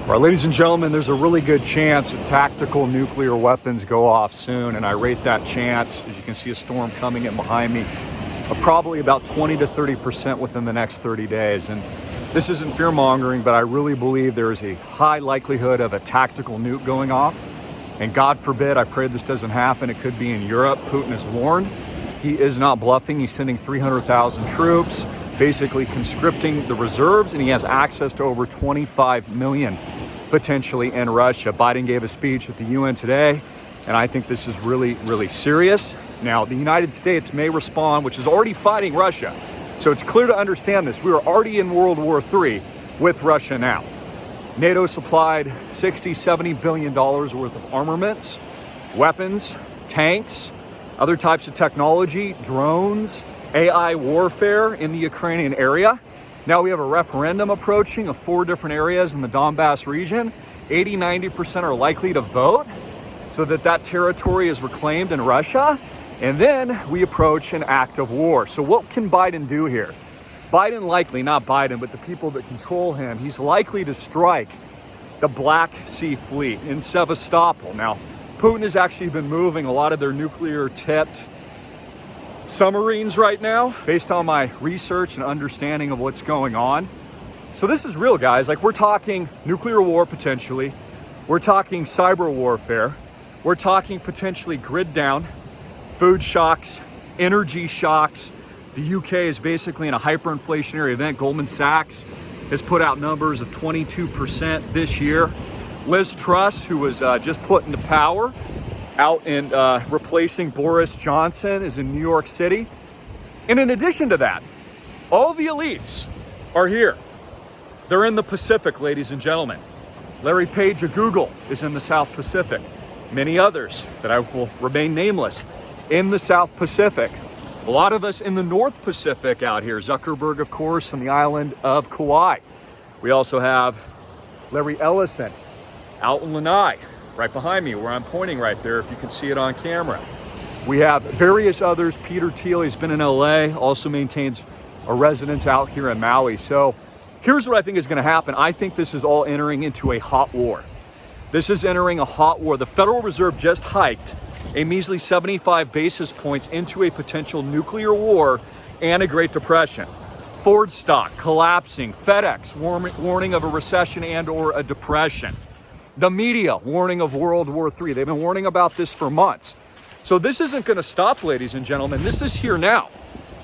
All right, ladies and gentlemen, there's a really good chance that tactical nuclear weapons go off soon, and I rate that chance, as you can see a storm coming in behind me, of probably about 20 to 30% within the next 30 days. And this isn't fear-mongering, but I really believe there is a high likelihood of a tactical nuke going off. And God forbid, I pray this doesn't happen. It could be in Europe. Putin has warned. He is not bluffing. He's sending 300,000 troops, basically conscripting the reserves, and he has access to over 25 million potentially in Russia. Biden gave a speech at the UN today, and I think this is really, really serious. Now, the United States may respond, which is already fighting Russia. So it's clear to understand this. We are already in World War III with Russia now. NATO supplied $60–70 billion worth of armaments, weapons, tanks, other types of technology, drones, AI warfare in the Ukrainian area. Now we have a referendum approaching of 4 different areas in the Donbass region. 80–90% are likely to vote so that territory is reclaimed in Russia. And then we approach an act of war. So what can Biden do here? Biden likely, not Biden, but the people that control him, he's likely to strike the Black Sea Fleet in Sevastopol. Now, Putin has actually been moving a lot of their nuclear-tipped submarines right now, based on my research and understanding of what's going on. So this is real, guys. Like, we're talking nuclear war potentially. We're talking cyber warfare. We're talking potentially grid down, food shocks, energy shocks. The UK is basically in a hyperinflationary event. Goldman Sachs has put out numbers of 22% this year. Liz Truss, who was just put into power, out and replacing Boris Johnson, is in New York City. And in addition to that, all the elites are here. They're in the Pacific, ladies and gentlemen. Larry Page of Google is in the South Pacific. Many others that I will remain nameless in the South Pacific. A lot of us in the North Pacific out here. Zuckerberg, of course, on the island of Kauai. We also have Larry Ellison out in Lanai, right behind me, where I'm pointing right there, if you can see it on camera. We have various others. Peter Thiel, he's been in LA, also maintains a residence out here in Maui. So here's what I think is going to happen. I think this is all entering into a hot war. This is entering a hot war. The Federal Reserve just hiked a measly 75 basis points into a potential nuclear war and a Great Depression. Ford stock collapsing. FedEx warning of a recession and or a depression. The media warning of World War III. They've been warning about this for months. So this isn't going to stop, ladies and gentlemen. This is here now.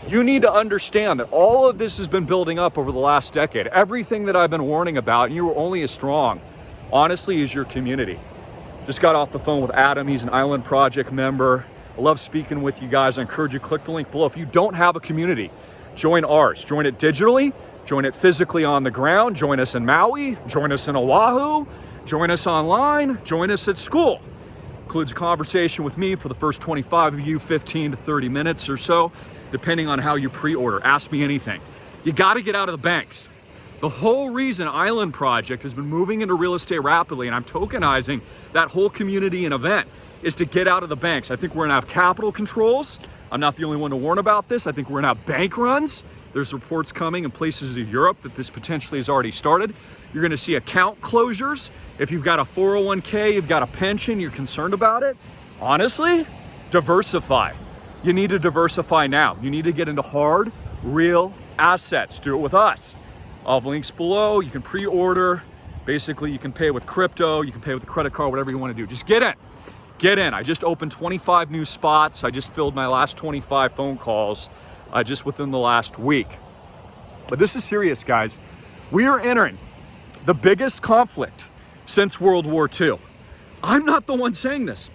You need to understand that all of this has been building up over the last decade. Everything that I've been warning about, and you are only as strong, honestly, as your community. Just got off the phone with Adam. He's an Island Project member. I love speaking with you guys. I encourage you, click the link below. If you don't have a community, join ours. Join it digitally. Join it physically on the ground. Join us in Maui. Join us in Oahu. Join us online, join us at school. Includes a conversation with me for the first 25 of you, 15 to 30 minutes or so, depending on how you pre-order. Ask me anything. You got to get out of the banks. The whole reason Island Project has been moving into real estate rapidly, and I'm tokenizing that whole community and event, is to get out of the banks. I think we're gonna have capital controls. I'm not the only one to warn about this. I think we're gonna have bank runs. There's reports coming in places of Europe that this potentially has already started. You're gonna see account closures. If you've got a 401k, you've got a pension, you're concerned about it, honestly, diversify. You need to diversify now. You need to get into hard, real assets. Do it with us. All the links below. You can pre-order. Basically, you can pay with crypto. You can pay with a credit card, whatever you want to do. Just get in. Get in. I just opened 25 new spots. I just filled my last 25 phone calls just within the last week. But this is serious, guys. We are entering the biggest conflict since World War II. I'm not the one saying this.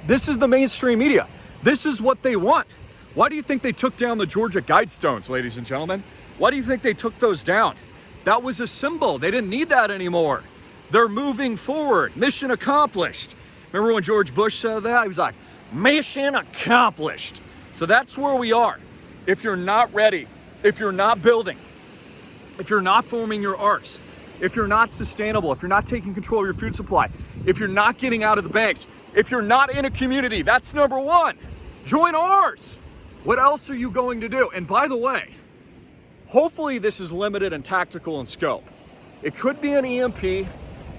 This is the mainstream media. This is what they want. Why do you think they took down the Georgia Guidestones, ladies and gentlemen? Why do you think they took those down? That was a symbol. They didn't need that anymore. They're moving forward. Mission accomplished. Remember when George Bush said that? He was like, mission accomplished. So that's where we are. If you're not ready, if you're not building, if you're not forming your arcs, if you're not sustainable, if you're not taking control of your food supply, if you're not getting out of the banks, if you're not in a community, that's number one. Join ours. What else are you going to do? And by the way, hopefully this is limited and tactical in scope. It could be an EMP.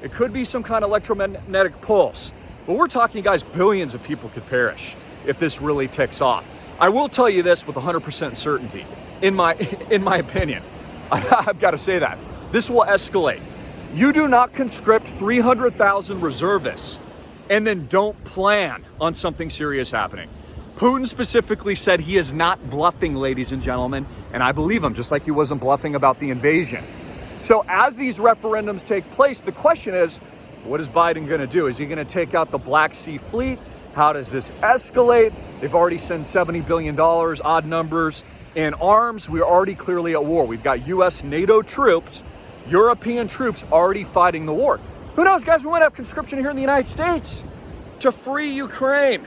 It could be some kind of electromagnetic pulse. But we're talking, guys, billions of people could perish if this really takes off. I will tell you this with 100% certainty, in my opinion. I've got to say that. This will escalate. You do not conscript 300,000 reservists and then don't plan on something serious happening. Putin specifically said he is not bluffing, ladies and gentlemen, and I believe him, just like he wasn't bluffing about the invasion. So as these referendums take place, the question is, what is Biden going to do? Is he going to take out the Black Sea Fleet? How does this escalate? They've already sent $70 billion, odd numbers, in arms. We're already clearly at war. We've got US, NATO troops, European troops already fighting the war. Who knows, guys? We might have conscription here in the United States to free Ukraine.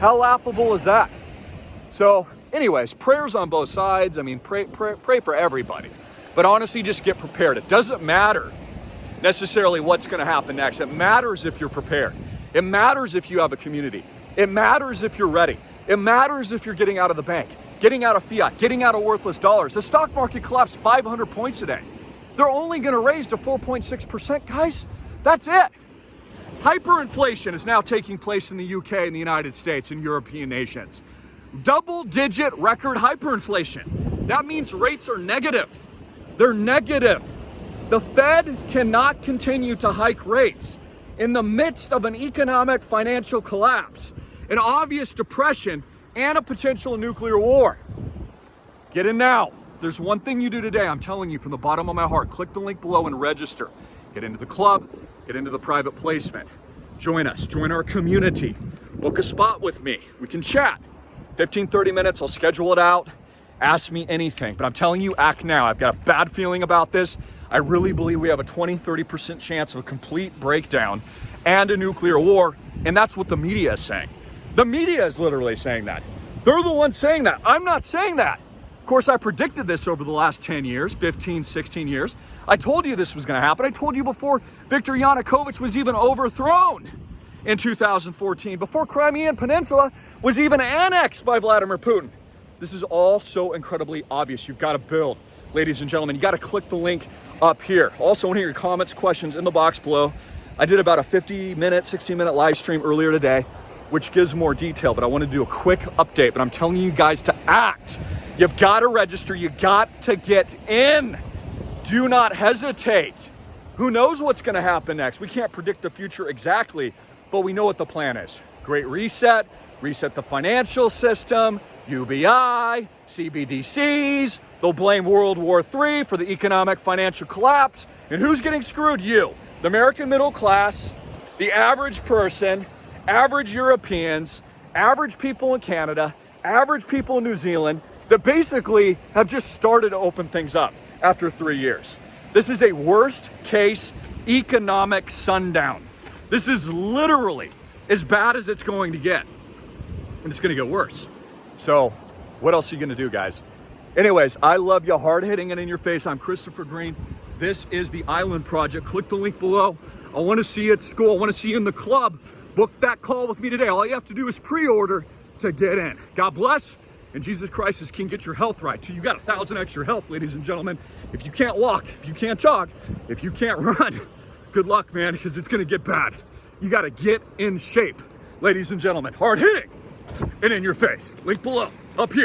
How laughable is that? So anyways, prayers on both sides. I mean, pray for everybody. But honestly, just get prepared. It doesn't matter necessarily what's going to happen next. It matters if you're prepared. It matters if you have a community. It matters if you're ready. It matters if you're getting out of the bank, getting out of fiat, getting out of worthless dollars. The stock market collapsed 500 points today. They're only going to raise to 4.6%, guys. That's it. Hyperinflation is now taking place in the UK and the United States and European nations. Double-digit record hyperinflation. That means rates are negative. They're negative. The Fed cannot continue to hike rates in the midst of an economic financial collapse, an obvious depression, and a potential nuclear war. Get in now. There's one thing you do today, I'm telling you from the bottom of my heart. Click the link below and register. Get into the club, get into the private placement. Join us, join our community. Book a spot with me. We can chat. 15, 30 minutes, I'll schedule it out. Ask me anything, but I'm telling you, act now. I've got a bad feeling about this. I really believe we have a 20, 30% chance of a complete breakdown and a nuclear war, and that's what the media is saying. The media is literally saying that. They're the ones saying that. I'm not saying that. Of course, I predicted this over the last 10 years, 15, 16 years. I told you this was going to happen. I told you before Viktor Yanukovych was even overthrown in 2014, before Crimean Peninsula was even annexed by Vladimir Putin. This is all so incredibly obvious. You've got to build, ladies and gentlemen. You got to click the link up here. Also, I want to hear your comments, questions in the box below. I did about a 50-minute, 60-minute live stream earlier today, which gives more detail, but I want to do a quick update. But I'm telling you guys to act. You've got to register. You got to get in. Do not hesitate. Who knows what's going to happen next? We can't predict the future exactly, but we know what the plan is. Great reset, reset the financial system, UBI, CBDCs. They'll blame World War III for the economic financial collapse. And who's getting screwed? You, the American middle class, the average person, average Europeans, average people in Canada, average people in New Zealand that basically have just started to open things up after 3 years. This is a worst case economic sundown. This is literally as bad as it's going to get. And it's going to get worse. So what else are you going to do, guys? Anyways, I love you. Hard hitting it in your face. I'm Christopher Greene. This is the Island Project. Click the link below. I want to see you at school. I want to see you in the club. Book that call with me today. All you have to do is pre-order to get in. God bless. And Jesus Christ is King. Get your health right. Too. You got 1,000x your health, ladies and gentlemen. If you can't walk, if you can't jog, if you can't run, good luck, man, because it's going to get bad. You got to get in shape, ladies and gentlemen. Hard hitting and in your face. Link below, up here.